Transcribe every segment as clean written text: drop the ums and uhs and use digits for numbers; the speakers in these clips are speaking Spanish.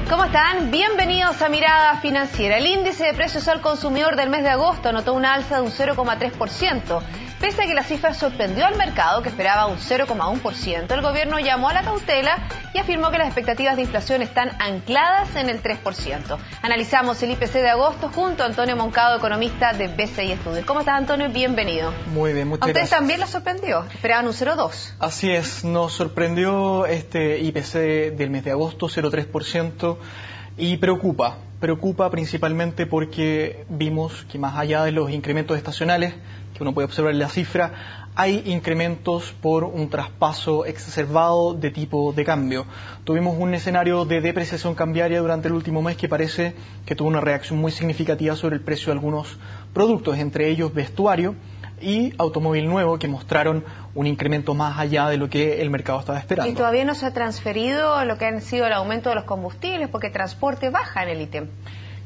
¿Cómo están? Bienvenidos a Mirada Financiera. El índice de precios al consumidor del mes de agosto anotó una alza de un 0,3%. Pese a que la cifra sorprendió al mercado, que esperaba un 0,1%, el gobierno llamó a la cautela y afirmó que las expectativas de inflación están ancladas en el 3%. Analizamos el IPC de agosto junto a Antonio Moncado, economista de BCI Estudios. ¿Cómo estás, Antonio? Bienvenido. Muy bien, muchas gracias. ¿A ustedes también los sorprendió? ¿Esperaban un 0,2%? Así es, nos sorprendió este IPC del mes de agosto, 0,3%, y preocupa principalmente porque vimos que más allá de los incrementos estacionales, que uno puede observar en la cifra, hay incrementos por un traspaso exacerbado de tipo de cambio. Tuvimos un escenario de depreciación cambiaria durante el último mes que parece que tuvo una reacción muy significativa sobre el precio de algunos productos, entre ellos vestuario y automóvil nuevo, que mostraron un incremento más allá de lo que el mercado estaba esperando. Y todavía no se ha transferido lo que han sido el aumento de los combustibles, porque transporte baja en el ítem.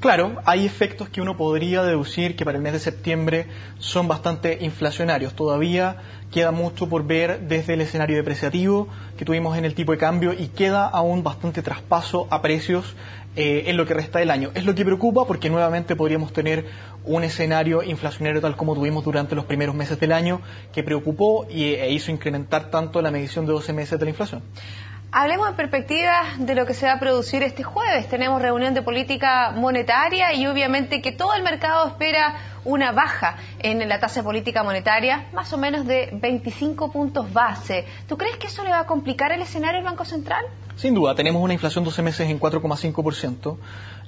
Claro, hay efectos que uno podría deducir que para el mes de septiembre son bastante inflacionarios. Todavía queda mucho por ver desde el escenario depreciativo que tuvimos en el tipo de cambio y queda aún bastante traspaso a precios en lo que resta del año. Es lo que preocupa porque nuevamente podríamos tener un escenario inflacionario tal como tuvimos durante los primeros meses del año, que preocupó e hizo incrementar tanto la medición de 12 meses de la inflación. Hablemos en perspectiva de lo que se va a producir este jueves. Tenemos reunión de política monetaria y obviamente que todo el mercado espera una baja en la tasa de política monetaria, más o menos de 25 puntos base. ¿Tú crees que eso le va a complicar el escenario al Banco Central? Sin duda, tenemos una inflación 12 meses en 4,5%.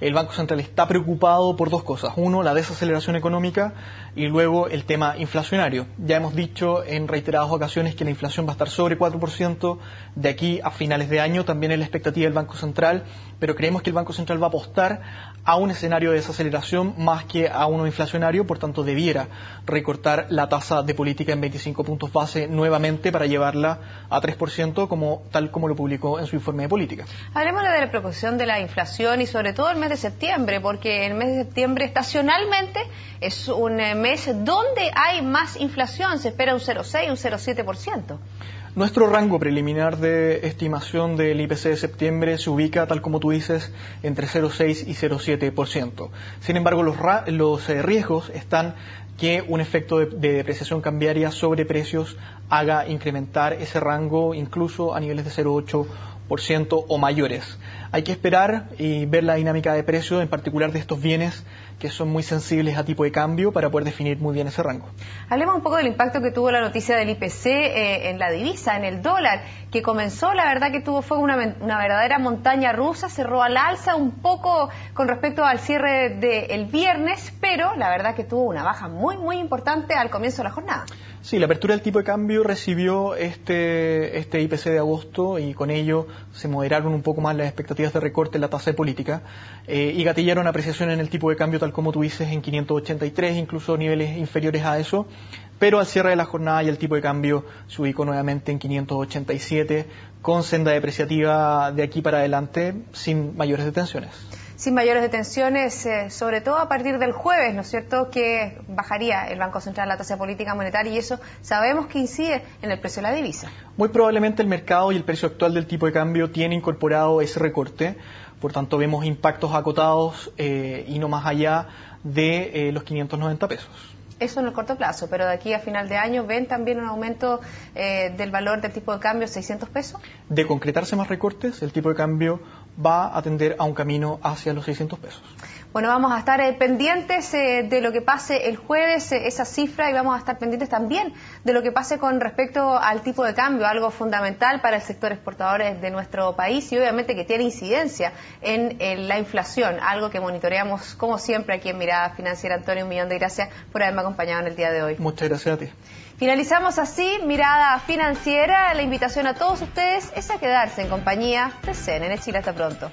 El Banco Central está preocupado por dos cosas. Uno, la desaceleración económica y luego el tema inflacionario. Ya hemos dicho en reiteradas ocasiones que la inflación va a estar sobre 4% de aquí a finales de año. También es la expectativa del Banco Central, pero creemos que el Banco Central va a apostar a un escenario de desaceleración más que a uno inflacionario. Por tanto, debiera recortar la tasa de política en 25 puntos base nuevamente para llevarla a 3%, tal como lo publicó en su informe de política. Hablemos de la preocupación de la inflación y sobre todo el mes de septiembre, porque el mes de septiembre estacionalmente es un mes donde hay más inflación, se espera un 0,6, un 0,7%. Nuestro rango preliminar de estimación del IPC de septiembre se ubica, tal como tú dices, entre 0,6 y 0,7%. Sin embargo, los riesgos están que un efecto de depreciación cambiaria sobre precios haga incrementar ese rango incluso a niveles de 0,8% o mayores. Hay que esperar y ver la dinámica de precios, en particular de estos bienes que son muy sensibles a tipo de cambio, para poder definir muy bien ese rango. Hablemos un poco del impacto que tuvo la noticia del IPC en la divisa, en el dólar, que comenzó, la verdad que fue una verdadera montaña rusa, cerró al alza un poco con respecto al cierre del viernes, pero la verdad que tuvo una baja muy importante al comienzo de la jornada. Sí, la apertura del tipo de cambio recibió este IPC de agosto y con ello se moderaron un poco más las expectativas de recorte en la tasa de política y gatillaron apreciación en el tipo de cambio, tal como tú dices, en 583, incluso niveles inferiores a eso, pero al cierre de la jornada ya el tipo de cambio se ubicó nuevamente en 587, con senda depreciativa de aquí para adelante, sin mayores detenciones. Sin mayores detenciones, sobre todo a partir del jueves, ¿no es cierto?, que bajaría el Banco Central la tasa de política monetaria y eso sabemos que incide en el precio de la divisa. Muy probablemente el mercado y el precio actual del tipo de cambio tiene incorporado ese recorte, por tanto vemos impactos acotados y no más allá de los 590 pesos. Eso en el corto plazo, pero de aquí a final de año, ¿ven también un aumento del valor del tipo de cambio 600 pesos? De concretarse más recortes, el tipo de cambio va a tender a un camino hacia los 600 pesos. Bueno, vamos a estar pendientes de lo que pase el jueves, esa cifra, y vamos a estar pendientes también de lo que pase con respecto al tipo de cambio, algo fundamental para el sector exportador de nuestro país y obviamente que tiene incidencia en la inflación, algo que monitoreamos como siempre aquí en Mirada Financiera. Antonio, un millón de gracias por haberme acompañado en el día de hoy. Muchas gracias a ti. Finalizamos así Mirada Financiera. La invitación a todos ustedes es a quedarse en compañía de CNN Chile. Hasta pronto.